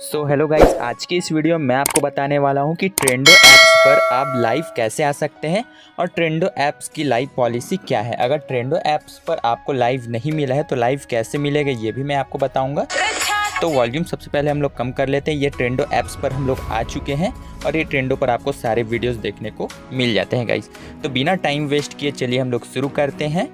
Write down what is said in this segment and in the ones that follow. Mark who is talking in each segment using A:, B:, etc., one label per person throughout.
A: So hello guys, आज की इस वीडियो में मैं आपको बताने वाला हूं कि ट्रेंडो ऐप्स पर आप लाइव कैसे आ सकते हैं और ट्रेंडो ऐप्स की लाइव पॉलिसी क्या है। अगर ट्रेंडो ऐप्स पर आपको लाइव नहीं मिला है तो लाइव कैसे मिलेगा ये भी मैं आपको बताऊंगा। तो वॉल्यूम सबसे पहले हम लोग कम कर लेते हैं। ये ट्रेंडो ऐप्स पर हम लोग आ चुके हैं और ये ट्रेंडो पर आपको सारे वीडियोस देखने को मिल जाते हैं गाइस। तो बिना टाइम वेस्ट किए चलिए हम लोग शुरू करते हैं।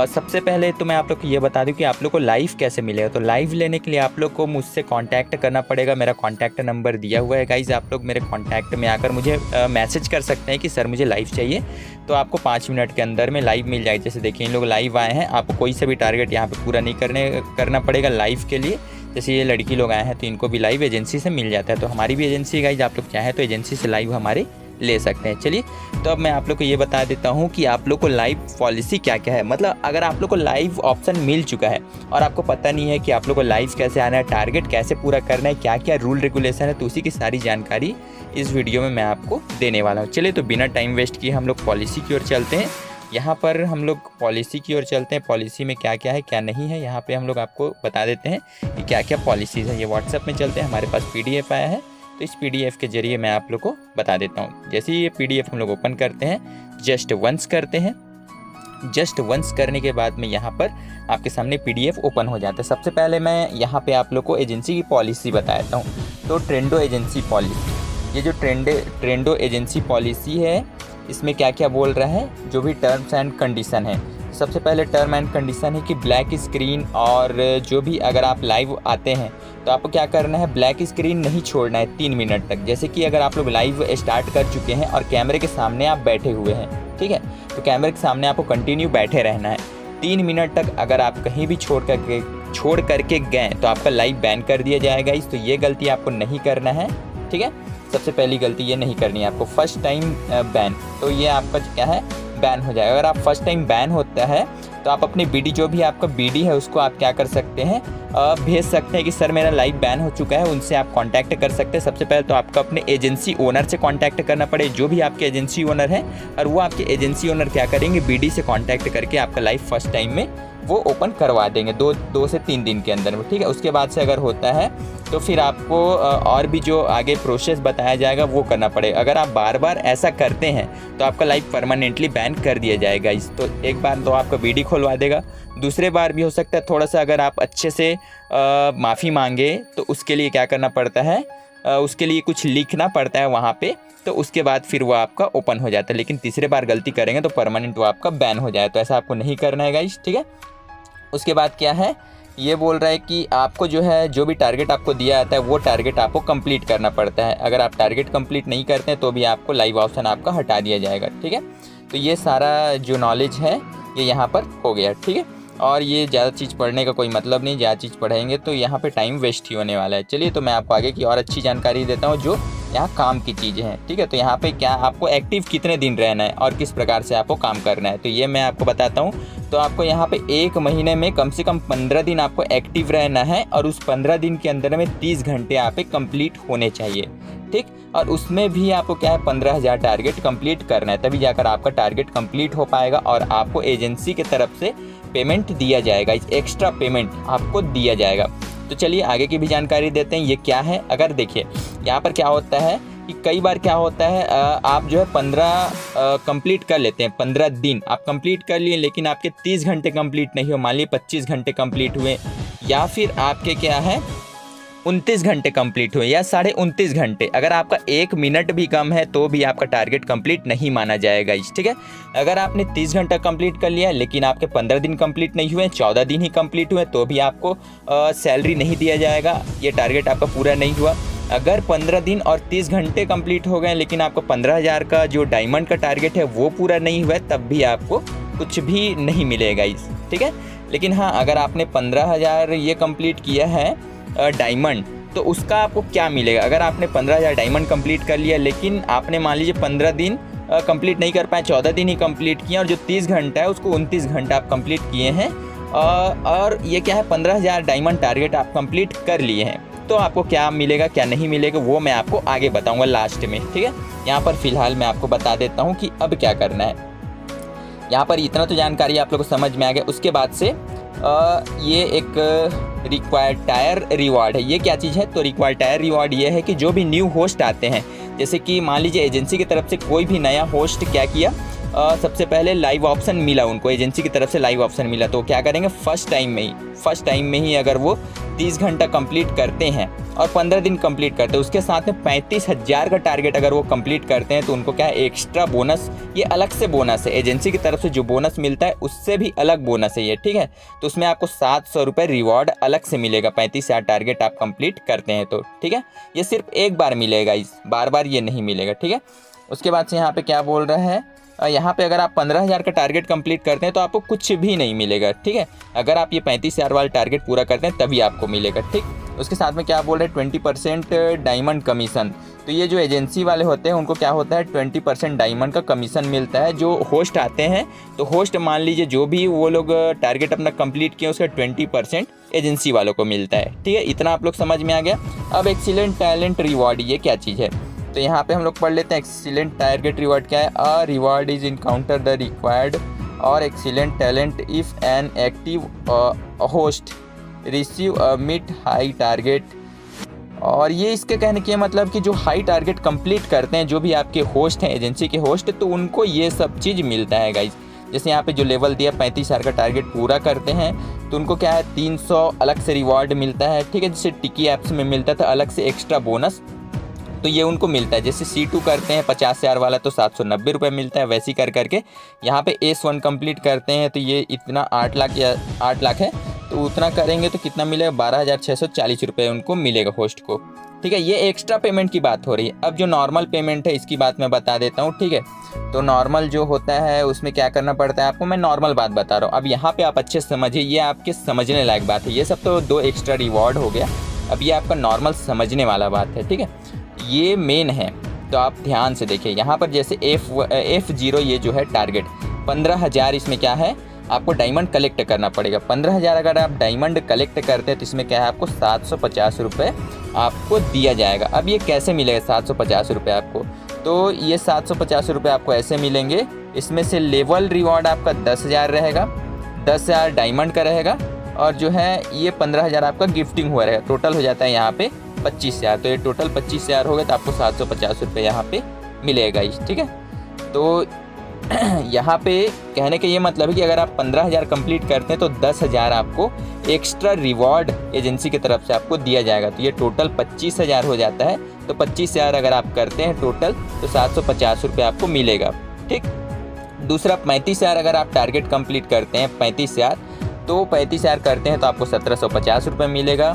A: सबसे पहले तो मैं आप लोग को ये बता दूं कि आप लोग को लाइव कैसे मिलेगा। तो लाइव लेने के लिए आप लोग को मुझसे कांटेक्ट करना पड़ेगा। मेरा कांटेक्ट नंबर दिया हुआ है गाइस। आप लोग मेरे कांटेक्ट में आकर मुझे मैसेज कर सकते हैं कि सर मुझे लाइव चाहिए, तो आपको 5 मिनट के अंदर में लाइव मिल जाएगी। जैसे देखिए इन लोग लाइव आए हैं, आपको कोई सा भी टारगेट यहाँ पे पूरा नहीं करना पड़ेगा लाइव के लिए। जैसे ये लड़की लोग आए हैं तो इनको भी लाइव एजेंसी से मिल जाता है। तो हमारी भी एजेंसी गाइज, आप लोग चाहें तो एजेंसी से लाइव हमारे ले सकते हैं। चलिए तो अब मैं आप लोग को ये बता देता हूँ कि आप लोग को लाइव पॉलिसी क्या क्या है। मतलब अगर आप लोग को लाइव ऑप्शन मिल चुका है और आपको पता नहीं है कि आप लोग को लाइव कैसे आना है, टारगेट कैसे पूरा करना है, क्या क्या रूल रेगुलेशन है, तो उसी की सारी जानकारी इस वीडियो में मैं आपको देने वाला हूँ। चलिए तो बिना टाइम वेस्ट किए हम लोग पॉलिसी की ओर चलते हैं। यहाँ पर हम लोग पॉलिसी की ओर चलते हैं। पॉलिसी में क्या क्या है क्या नहीं है यहाँ पे हम लोग आपको बता देते हैं कि क्या क्या पॉलिसीज़ है। ये व्हाट्सएप में चलते हैं, हमारे पास PDF आया है तो इस PDF के जरिए मैं आप लोग को बता देता हूँ। जैसे ही ये PDF हम लोग ओपन करते हैं, जस्ट वंस करते हैं। जस्ट वंस करने के बाद में यहाँ पर आपके सामने PDF ओपन हो जाता है। सबसे पहले मैं यहाँ पे आप लोग को एजेंसी की पॉलिसी बता देता हूँ। तो ट्रेंडो एजेंसी पॉलिसी, ये जो ट्रेंडो एजेंसी पॉलिसी है इसमें क्या क्या बोल रहा है, जो भी टर्म्स एंड कंडीशन है। सबसे पहले टर्म एंड कंडीशन है कि ब्लैक स्क्रीन और जो भी अगर आप लाइव आते हैं तो आपको क्या करना है, ब्लैक स्क्रीन नहीं छोड़ना है 3 मिनट तक। जैसे कि अगर आप लोग लाइव स्टार्ट कर चुके हैं और कैमरे के सामने आप बैठे हुए हैं, ठीक है, तो कैमरे के सामने आपको कंटिन्यू बैठे रहना है 3 मिनट तक। अगर आप कहीं भी छोड़ करके गए तो आपका लाइव बैन कर दिया जाएगा। तो ये गलती आपको नहीं करना है, ठीक है। सबसे पहली गलती ये नहीं करनी है आपको, फर्स्ट टाइम बैन। तो ये आपका क्या है, बैन हो जाएगा। अगर आप फर्स्ट टाइम बैन होता है तो आप अपनी BD, जो भी आपका BD है उसको आप क्या कर सकते हैं, भेज सकते हैं कि सर मेरा लाइव बैन हो चुका है। उनसे आप कांटेक्ट कर सकते हैं। सबसे पहले तो आपको अपने एजेंसी ओनर से कांटेक्ट करना पड़े, जो भी आपके एजेंसी ओनर है, और वो आपके एजेंसी ओनर क्या करेंगे, BD से कांटेक्ट करके आपका लाइव फर्स्ट टाइम में वो ओपन करवा देंगे 2 से 3 दिन के अंदर में, ठीक है। उसके बाद से अगर होता है तो फिर आपको और भी जो आगे प्रोसेस बताया जाएगा वो करना पड़ेगा। अगर आप बार बार ऐसा करते हैं तो आपका लाइव परमानेंटली बैन कर दिया जाएगा। इस तो एक बार तो आपका BD खोलवा देगा, दूसरे बार भी हो सकता है थोड़ा सा अगर आप अच्छे से माफ़ी मांगे तो उसके लिए क्या करना पड़ता है, उसके लिए कुछ लिखना पड़ता है वहाँ पे, तो उसके बाद फिर वो आपका ओपन हो जाता है। लेकिन तीसरे बार गलती करेंगे तो परमानेंट वो आपका बैन हो जाए। तो ऐसा आपको नहीं करना है गाइस, ठीक है। उसके बाद क्या है, ये बोल रहा है कि आपको जो है, जो भी टारगेट आपको दिया जाता है वो टारगेट आपको कंप्लीट करना पड़ता है। अगर आप टारगेट कंप्लीट नहीं करते हैं तो भी आपको लाइव ऑप्शन आपका हटा दिया जाएगा, ठीक है। तो ये सारा जो नॉलेज है ये यहाँ पर हो गया, ठीक है। और ये ज़्यादा चीज़ पढ़ने का कोई मतलब नहीं, ज़्यादा चीज़ पढ़ेंगे तो यहाँ पे टाइम वेस्ट ही होने वाला है। चलिए तो मैं आपको आगे की और अच्छी जानकारी देता हूँ जो यहाँ काम की चीज़ें हैं, ठीक है। तो यहाँ पे क्या आपको एक्टिव कितने दिन रहना है और किस प्रकार से आपको काम करना है, तो ये मैं आपको बताता हूँ। तो आपको यहाँ पे 1 महीने में कम से कम 15 दिन आपको एक्टिव रहना है और उस 15 दिन के अंदर में 30 घंटे यहाँ पे कंप्लीट होने चाहिए, ठीक। और उसमें भी आपको क्या है, 15,000 टारगेट कंप्लीट करना है, तभी जाकर आपका टारगेट कंप्लीट हो पाएगा और आपको एजेंसी की तरफ से पेमेंट दिया जाएगा। इस एक्स्ट्रा पेमेंट आपको दिया जाएगा। तो चलिए आगे की भी जानकारी देते हैं, ये क्या है। अगर देखिए यहाँ पर क्या होता है कि कई बार क्या होता है, आप जो है 15 कंप्लीट कर लेते हैं, 15 दिन आप कंप्लीट कर लिए, लेकिन आपके 30 घंटे कंप्लीट नहीं हो। मान लीजिए 25 घंटे कंप्लीट हुए, या फिर आपके क्या है 29 घंटे कंप्लीट हुए, या 29.5 घंटे। अगर आपका 1 मिनट भी कम है तो भी आपका टारगेट कंप्लीट नहीं माना जाएगा, ठीक है। अगर आपने 30 घंटा कंप्लीट कर लिया लेकिन आपके 15 दिन कंप्लीट नहीं हुए, 14 दिन ही कंप्लीट हुए, तो भी आपको सैलरी नहीं दिया जाएगा, ये टारगेट आपका पूरा नहीं हुआ। अगर 15 दिन और 30 घंटे कंप्लीट हो गए लेकिन आपको 15,000 का जो डायमंड का टारगेट है वो पूरा नहीं हुआ, तब भी आपको कुछ भी नहीं मिलेगा, ठीक है। लेकिन हाँ, अगर आपने 15,000 ये कंप्लीट किया है डायमंड, तो उसका आपको क्या मिलेगा। अगर आपने 15,000 डायमंड कंप्लीट कर लिया लेकिन आपने मान लीजिए 15 दिन कंप्लीट नहीं कर पाए, 14 दिन ही कंप्लीट किए, और जो 30 घंटा है उसको 29 घंटा आप कंप्लीट किए हैं, और ये क्या है 15,000 डायमंड टारगेट आप कंप्लीट कर लिए हैं, तो आपको क्या मिलेगा क्या नहीं मिलेगा वो मैं आपको आगे बताऊंगा लास्ट में, ठीक है। यहाँ पर फिलहाल मैं आपको बता देता हूँ कि अब क्या करना है। यहाँ पर इतना तो जानकारी आप लोगों को समझ में आ गया। उसके बाद से ये एक रिक्वायर्ड टायर रिवॉर्ड है। ये क्या चीज़ है? तो रिक्वायर्ड टायर रिवॉर्ड ये है कि जो भी न्यू होस्ट आते हैं, जैसे कि मान लीजिए एजेंसी की तरफ से कोई भी नया होस्ट क्या किया, सबसे पहले लाइव ऑप्शन मिला उनको, एजेंसी की तरफ से लाइव ऑप्शन मिला, तो क्या करेंगे फर्स्ट टाइम में ही अगर वो 30 घंटा कंप्लीट करते हैं और 15 दिन कंप्लीट करते हैं, उसके साथ में 35,000 का टारगेट अगर वो कंप्लीट करते हैं तो उनको क्या है एक्स्ट्रा बोनस, ये अलग से बोनस है, एजेंसी की तरफ से जो बोनस मिलता है उससे भी अलग बोनस है ये, ठीक है। तो उसमें आपको 700 रुपये रिवॉर्ड अलग से मिलेगा, 35,000 टारगेट आप कंप्लीट करते हैं तो, ठीक है। ये सिर्फ एक बार मिलेगा, बार बार ये नहीं मिलेगा, ठीक है। उसके बाद से यहाँ पे क्या बोल रहा है, यहाँ पे अगर आप 15,000 का टारगेट कंप्लीट करते हैं तो आपको कुछ भी नहीं मिलेगा, ठीक है। अगर आप ये 35,000 वाला टारगेट पूरा करते हैं तभी आपको मिलेगा, ठीक। उसके साथ में क्या बोल रहे हैं 20% डायमंड कमीशन। तो ये जो एजेंसी वाले होते हैं उनको क्या होता है 20% डायमंड का कमीशन मिलता है। जो होस्ट आते हैं तो होस्ट मान लीजिए जो भी वो लोग टारगेट अपना कंप्लीट किए उसका 20% एजेंसी वालों को मिलता है, ठीक है। इतना आप लोग समझ में आ गया। अब एक्सीलेंट टैलेंट रिवॉर्ड ये क्या चीज़ है, तो यहाँ पे हम लोग पढ़ लेते हैं एक्सीलेंट टारगेट रिवॉर्ड क्या है। A reward is encounter the required और excellent talent if an active host receive a meet high target. और ये इसके कहने के मतलब कि जो हाई टारगेट कंप्लीट करते हैं जो भी आपके होस्ट हैं, एजेंसी के होस्ट, तो उनको ये सब चीज़ मिलता है गाइज। जैसे यहाँ पे जो लेवल दिया 35,000 का टारगेट पूरा करते हैं तो उनको क्या है 300 अलग से रिवॉर्ड मिलता है, ठीक है। जैसे टिकी ऐप्स में मिलता था अलग से एक्स्ट्रा बोनस, तो ये उनको मिलता है। जैसे C2 करते हैं 50,000 वाला तो 790 रुपये मिलता है, वैसे ही कर करके यहाँ पे S1 कंप्लीट करते हैं तो ये इतना 8 लाख या 8 लाख है, तो उतना करेंगे तो कितना मिलेगा 12,640 रुपये उनको मिलेगा होस्ट को, ठीक है। ये एक्स्ट्रा पेमेंट की बात हो रही है। अब जो नॉर्मल पेमेंट है इसकी बात मैं बता देता हूँ, ठीक है। तो नॉर्मल जो होता है उसमें क्या करना पड़ता है आपको, मैं नॉर्मल बात बता रहा हूँ। अब यहाँ पे आप अच्छे से समझिए, ये आपके समझने लायक बात है। ये सब तो 2 एक्स्ट्रा रिवॉर्ड हो गया, अब ये आपका नॉर्मल समझने वाला बात है, ठीक है। ये मेन है तो आप ध्यान से देखिए। यहाँ पर जैसे F0 ये जो है टारगेट 15,000, इसमें क्या है आपको डायमंड कलेक्ट करना पड़ेगा। 15,000 अगर आप डायमंड कलेक्ट करते हैं तो इसमें क्या है आपको 750 रुपये आपको दिया जाएगा। अब ये कैसे मिलेगा 750 रुपये आपको, तो ये 750 रुपये आपको ऐसे मिलेंगे। इसमें से लेवल रिवॉर्ड आपका 10,000 रहेगा, 10,000 डायमंड का रहेगा और जो है ये 15,000 आपका गिफ्टिंग हुआ रहेगा। टोटल हो जाता है यहाँ पे 25,000, तो ये टोटल 25,000 हो गए तो आपको 750 रुपये यहाँ पे मिलेगा, ठीक है। तो यहाँ पे कहने का ये मतलब है कि अगर आप 15,000 कंप्लीट करते हैं तो 10,000 आपको एक्स्ट्रा रिवॉर्ड एजेंसी की तरफ से आपको दिया जाएगा, तो ये टोटल 25,000 हो जाता है। तो 25,000 अगर आप करते हैं टोटल तो 750 रुपये आपको मिलेगा, ठीक। दूसरा 35,000 अगर आप टारगेट कंप्लीट करते हैं 35,000, तो 35,000 करते हैं तो आपको 1,750 रुपये मिलेगा।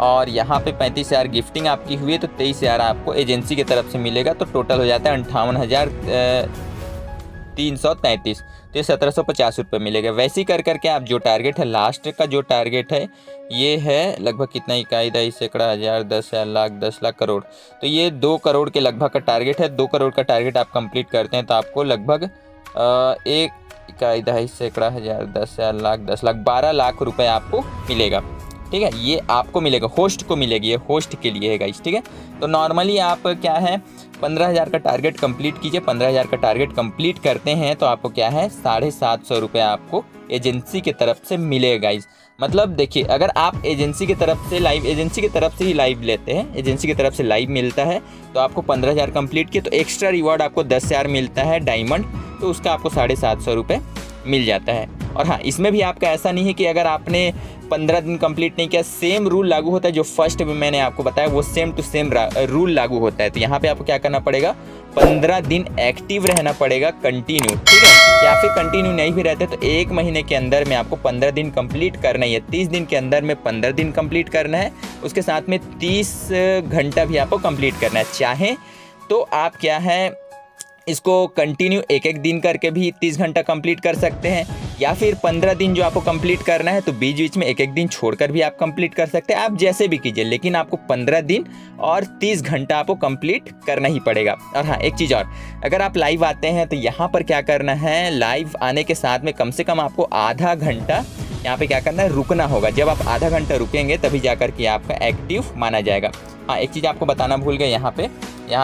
A: और यहाँ पे 35,000 गिफ्टिंग आपकी हुई है तो 23,000 आपको एजेंसी की तरफ से मिलेगा, तो टोटल हो जाता है 58,333, तो ये 1,750 रुपये मिलेगा। वैसे ही कर करके आप जो टारगेट है लास्ट का जो टारगेट है ये है लगभग कितना इकाई, 10 सैकड़ा, 1,000, 10,000, लाख, 10 लाख, करोड़, तो ये 2 करोड़ के लगभग का टारगेट है। 2 करोड़ का टारगेट आप कंप्लीट करते हैं तो आपको लगभग 1 इकाई, 10 सैकड़ा, 1,000, 10,000, लाख, 10 लाख, 12 लाख रुपये आपको मिलेगा, ठीक है। ये आपको मिलेगा, होस्ट को मिलेगी, ये होस्ट के लिए है गाइस, ठीक है। तो नॉर्मली आप क्या है 15,000 का टारगेट कंप्लीट कीजिए। 15,000 का टारगेट कंप्लीट करते हैं तो आपको क्या है 750 रुपये आपको एजेंसी की तरफ से मिलेगा गाइस। मतलब देखिए अगर आप एजेंसी की तरफ से ही लाइव लेते हैं, एजेंसी की तरफ से लाइव मिलता है तो आपको 15,000 कंप्लीट किए तो एक्स्ट्रा रिवॉर्ड आपको 10,000 मिलता है डायमंड, तो उसका आपको 750 रुपये मिल जाता है। और हाँ, इसमें भी आपका ऐसा नहीं है कि अगर आपने 15 दिन कंप्लीट नहीं किया, सेम रूल लागू होता है जो फर्स्ट में मैंने आपको बताया, वो सेम टू सेम रूल लागू होता है। तो यहाँ पे आपको क्या करना पड़ेगा 15 दिन एक्टिव रहना पड़ेगा कंटिन्यू, ठीक है। या फिर कंटिन्यू नहीं भी रहते तो 1 महीने के अंदर में आपको 15 दिन कंप्लीट करना ही है। 30 दिन के अंदर में 15 दिन कंप्लीट करना है, उसके साथ में 30 घंटा भी आपको कंप्लीट करना है। चाहे तो आप क्या है इसको कंटिन्यू एक एक दिन करके भी 30 घंटा कंप्लीट कर सकते हैं, या फिर 15 दिन जो आपको कंप्लीट करना है तो बीच बीच में एक एक दिन छोड़कर भी आप कंप्लीट कर सकते हैं। आप जैसे भी कीजिए, लेकिन आपको 15 दिन और 30 घंटा आपको कंप्लीट करना ही पड़ेगा। और हाँ, एक चीज़ और, अगर आप लाइव आते हैं तो यहाँ पर क्या करना है, लाइव आने के साथ में कम से कम आपको आधा घंटा यहाँ पे क्या करना है, रुकना होगा। जब आप आधा घंटा रुकेंगे तभी जाकर के आपका एक्टिव माना जाएगा। हाँ, एक चीज़ आपको बताना भूल गया, यहाँ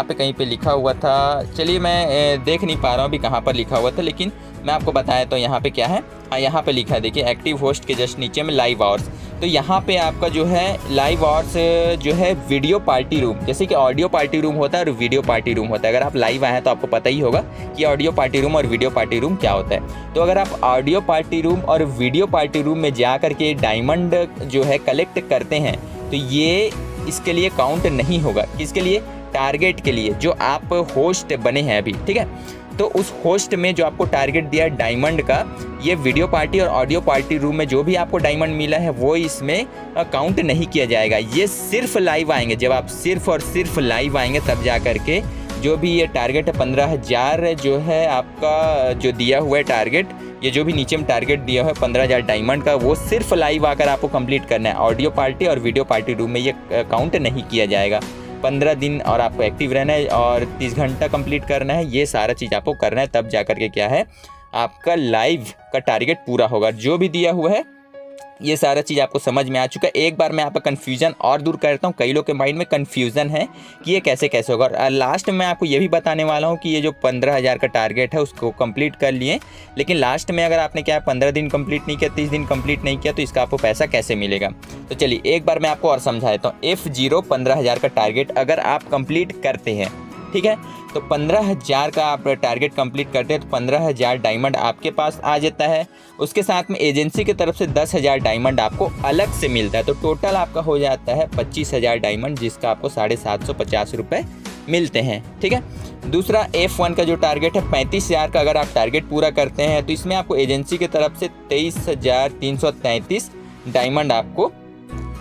A: पे कहीं पे लिखा हुआ था, चलिए मैं देख नहीं पा रहा हूँ अभी कहाँ पर लिखा हुआ था, लेकिन मैं आपको बताया तो यहाँ पे क्या है, हाँ यहाँ पे लिखा है, देखिए एक्टिव होस्ट के जस्ट नीचे में लाइव आवर्स। तो यहाँ पे आपका जो है लाइव आवर्स जो है वीडियो पार्टी रूम, जैसे कि ऑडियो पार्टी रूम होता है और वीडियो पार्टी रूम होता है। अगर आप लाइव आए हैं तो आपको पता ही होगा कि ऑडियो पार्टी रूम और वीडियो पार्टी रूम क्या होता है। तो अगर आप ऑडियो पार्टी रूम और वीडियो पार्टी रूम में जा कर के डायमंड जो है कलेक्ट करते हैं तो ये इसके लिए काउंट नहीं होगा। किसके लिए? टारगेट के लिए, जो आप होस्ट बने हैं अभी, ठीक है। तो उस होस्ट में जो आपको टारगेट दिया है डायमंड का, ये वीडियो पार्टी और ऑडियो पार्टी रूम में जो भी आपको डायमंड मिला है वो इसमें काउंट नहीं किया जाएगा। ये सिर्फ लाइव आएंगे, जब आप सिर्फ और सिर्फ लाइव आएंगे तब जा करके जो भी ये टारगेट है 15,000 जो है आपका जो दिया हुआ है टारगेट, ये जो भी नीचे में टारगेट दिया हुआ है 15,000 डायमंड का, वो सिर्फ लाइव आकर आपको कंप्लीट करना है। ऑडियो पार्टी और वीडियो पार्टी रूम में ये काउंट नहीं किया जाएगा। 15 दिन और आपको एक्टिव रहना है और 30 घंटा कंप्लीट करना है, ये सारा चीज़ आपको करना है, तब जा कर के क्या है आपका लाइव का टारगेट पूरा होगा। जो भी दिया हुआ है ये सारा चीज़ आपको समझ में आ चुका है। एक बार मैं आपका कन्फ्यूज़न और दूर करता हूँ, कई लोग के माइंड में कन्फ्यूज़न है कि ये कैसे कैसे होगा। और लास्ट में मैं आपको ये भी बताने वाला हूँ कि ये जो 15,000 का टारगेट है उसको कंप्लीट कर लिए, लेकिन लास्ट में अगर आपने क्या 15 दिन कंप्लीट नहीं किया, 30 दिन कंप्लीट नहीं किया, तो इसका आपको पैसा कैसे मिलेगा। तो चलिए एक बार मैं आपको और समझा देता हूँ। F0 15,000 का टारगेट अगर आप कंप्लीट करते हैं, ठीक है, तो 15,000 का आप टारगेट कंप्लीट करते हैं तो 15,000 डायमंड आपके पास आ जाता है। उसके साथ में एजेंसी की तरफ से 10,000 डायमंड आपको अलग से मिलता है, तो टोटल आपका हो जाता है 25,000 डायमंड, जिसका आपको 750 रुपये मिलते हैं, ठीक है। दूसरा F1 का जो टारगेट है 35,000 का, अगर आप टारगेट पूरा करते हैं तो इसमें आपको एजेंसी की तरफ से 23,333 डायमंड आपको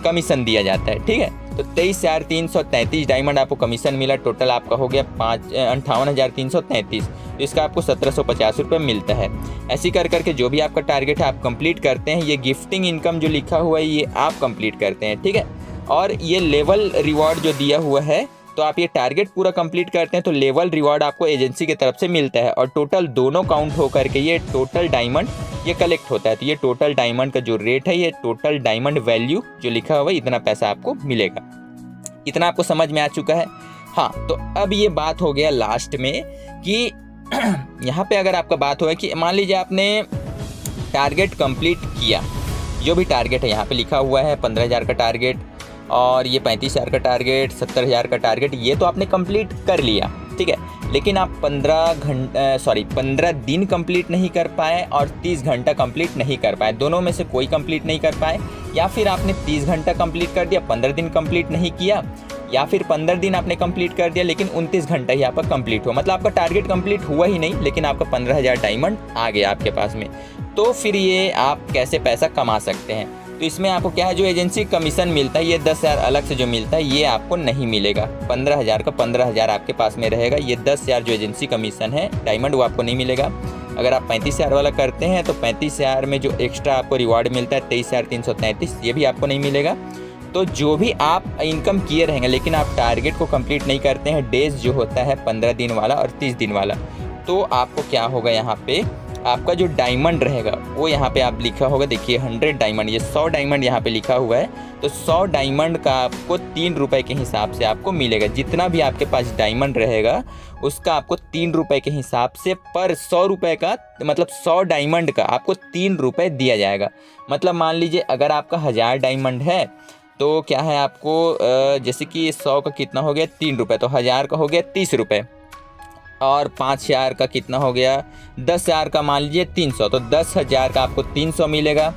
A: कमीशन दिया जाता है, ठीक है। तो 23,333 डायमंड आपको कमीशन मिला, टोटल आपका हो गया 58,333, तो इसका आपको 1,750 रुपये मिलता है। ऐसी कर करके जो भी आपका टारगेट है आप कंप्लीट करते हैं। ये गिफ्टिंग इनकम जो लिखा हुआ है ये आप कंप्लीट करते हैं, ठीक है। और ये लेवल रिवॉर्ड जो दिया हुआ है, तो आप ये टारगेट पूरा कंप्लीट करते हैं तो लेवल रिवॉर्ड आपको एजेंसी की तरफ से मिलता है, और टोटल दोनों काउंट हो करके ये टोटल डायमंड ये कलेक्ट होता है। तो ये टोटल डायमंड का जो रेट है, ये टोटल डायमंड वैल्यू जो लिखा हुआ है, इतना पैसा आपको मिलेगा। इतना आपको समझ में आ चुका है। हाँ, तो अब ये बात हो गया लास्ट में कि यहाँ पे अगर आपका बात हुआ कि मान लीजिए आपने टारगेट कंप्लीट किया, जो भी टारगेट है यहाँ पे लिखा हुआ है 15,000 का टारगेट और ये 35,000 का टारगेट, 70,000 का टारगेट, ये तो आपने कंप्लीट कर लिया, ठीक है। लेकिन आप 15 दिन कंप्लीट नहीं कर पाए और 30 घंटा कंप्लीट नहीं कर पाए, दोनों में से कोई कंप्लीट नहीं कर पाए। या फिर आपने 30 घंटा कंप्लीट कर दिया, 15 दिन कंप्लीट नहीं किया, या फिर 15 दिन आपने कंप्लीट कर दिया लेकिन 29 घंटा ही आपका कंप्लीट हुआ, मतलब आपका टारगेट कंप्लीट हुआ ही नहीं, लेकिन आपका 15,000 डायमंड आ गया आपके पास में। तो फिर ये आप कैसे पैसा कमा सकते हैं। तो इसमें आपको क्या है, जो एजेंसी कमीशन मिलता है ये 10,000 अलग से जो मिलता है ये आपको नहीं मिलेगा। 15,000 का 15,000 आपके पास में रहेगा। ये 10,000 जो एजेंसी कमीशन है डायमंड वो आपको नहीं मिलेगा। अगर आप 35,000 वाला करते हैं तो 35,000 में जो एक्स्ट्रा आपको रिवार्ड मिलता है 23,333, ये भी आपको नहीं मिलेगा। तो जो भी आप इनकम किए रहेंगे, लेकिन आप टारगेट को कंप्लीट नहीं करते हैं, डेज जो होता है 15 दिन वाला और 30 दिन वाला, तो आपको क्या होगा, यहाँ पे आपका जो डायमंड रहेगा वो यहाँ पे आप लिखा होगा, देखिए 100 डायमंड, ये 100 डायमंड यहाँ पे लिखा हुआ है। तो 100 डायमंड का आपको 3 रुपये के हिसाब से आपको मिलेगा। जितना भी आपके पास डायमंड रहेगा उसका आपको 3 रुपये के हिसाब से पर 100 रुपये का, मतलब 100 डायमंड का आपको 3 रुपये दिया जाएगा। मतलब मान लीजिए अगर आपका 1000 डायमंड है तो क्या है आपको जैसे कि 100 का कितना हो गया 3 रुपये, तो 1000 का हो गया 30 रुपये, और 5,000 का कितना हो गया 10,000 का मान लीजिए 300, तो 10,000 का आपको 300 मिलेगा,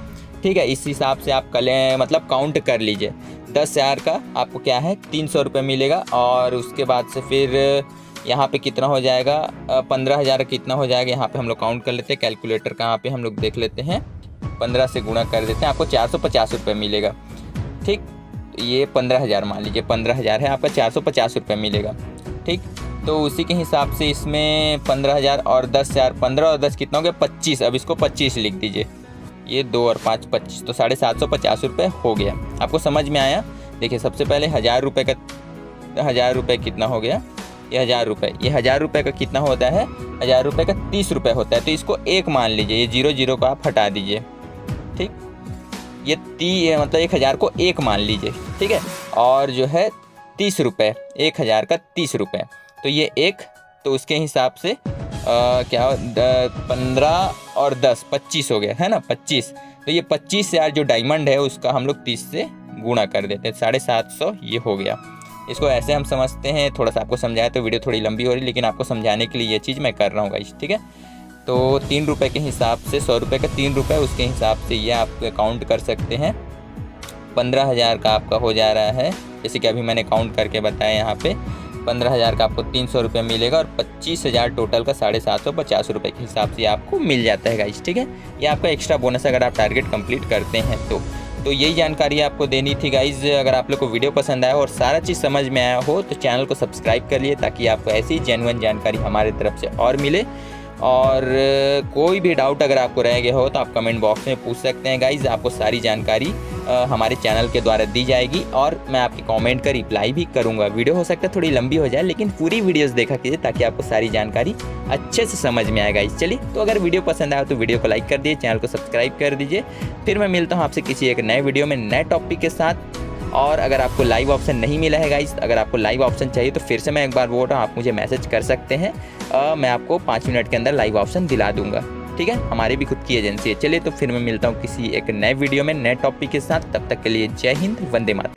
A: ठीक है। इस हिसाब से आप मतलब काउंट कर लीजिए। 10,000 का आपको क्या है 300 रुपये मिलेगा, और उसके बाद से फिर यहाँ पे कितना हो जाएगा 15,000 कितना हो जाएगा, यहाँ पे हम लोग काउंट कर लेते हैं। कैलकुलेटर कहाँ पे हम लोग देख लेते हैं, 15 से गुणा कर देते हैं, आपको 450 रुपये मिलेगा, ठीक। ये 15,000 मान लीजिए 15,000 है, आपका 450 रुपये मिलेगा, ठीक। तो उसी के हिसाब से इसमें 15,000 और 10,000, 15 और 10 कितना हो गया 25, अब इसको 25 लिख दीजिए, ये 2 और 5 25, तो 750 रुपये हो गया। आपको समझ में आया। देखिए सबसे पहले 1000 रुपये का 1000 रुपये कितना हो गया, ये 1000 रुपये, ये 1000 रुपये का कितना होता है 1000 रुपये का 30 रुपये होता है, तो इसको 1 मान लीजिए, ये 0 को आप हटा दीजिए, ठीक। ये मतलब 1000 को 1 मान लीजिए, ठीक है। और जो है 30 रुपये, 1000 का 30 रुपये, तो ये 1, तो उसके हिसाब से क्या 15 और 10 25 हो गया है ना, 25, तो ये 25,000 जो डायमंड है उसका हम लोग 30 से गुणा कर देते हैं, 750 ये हो गया। इसको ऐसे हम समझते हैं, थोड़ा सा आपको समझाया तो वीडियो थोड़ी लंबी हो रही, लेकिन आपको समझाने के लिए ये चीज़ मैं कर रहा हूँ गाइस, ठीक है। तो 3 रुपये के हिसाब से 100 रुपये का 3 रुपये, उसके हिसाब से ये आप काउंट कर सकते हैं। 15,000 का आपका हो जा रहा है, जैसे कि अभी मैंने काउंट करके बताया यहाँ पे 15,000 का आपको 300 रुपये मिलेगा और 25,000 टोटल का 750 रुपये के हिसाब से आपको मिल जाता है गाइस, ठीक है। ये आपका एक्स्ट्रा बोनस अगर आप टारगेट कंप्लीट करते हैं तो यही जानकारी आपको देनी थी गाइज। अगर आप लोग को वीडियो पसंद आया और सारा चीज़ समझ में आया हो तो चैनल को सब्सक्राइब कर लिए, ताकि आपको ऐसी जेन्युइन जानकारी हमारे तरफ से और मिले। और कोई भी डाउट अगर आपको रह गया हो तो आप कमेंट बॉक्स में पूछ सकते हैं गाइज, आपको सारी जानकारी हमारे चैनल के द्वारा दी जाएगी और मैं आपके कमेंट का रिप्लाई भी करूंगा। वीडियो हो सकता है थोड़ी लंबी हो जाए, लेकिन पूरी वीडियोस देखा कीजिए ताकि आपको सारी जानकारी अच्छे से समझ में आएगा। इस चलिए, तो अगर वीडियो पसंद आया तो वीडियो को लाइक कर दीजिए, चैनल को सब्सक्राइब कर दीजिए। फिर मैं मिलता हूँ आपसे किसी एक नए वीडियो में नए टॉपिक के साथ। और अगर आपको लाइव ऑप्शन नहीं मिला है गाइस, अगर आपको लाइव ऑप्शन चाहिए तो फिर से मैं एक बार बोल रहा हूँ, आप मुझे मैसेज कर सकते हैं, मैं आपको 5 मिनट के अंदर लाइव ऑप्शन दिला दूंगा, ठीक है। हमारी भी खुद की एजेंसी है। चलिए, तो फिर मैं मिलता हूँ किसी एक नए वीडियो में नए टॉपिक के साथ। तब तक के लिए जय हिंद, वंदे मातरम।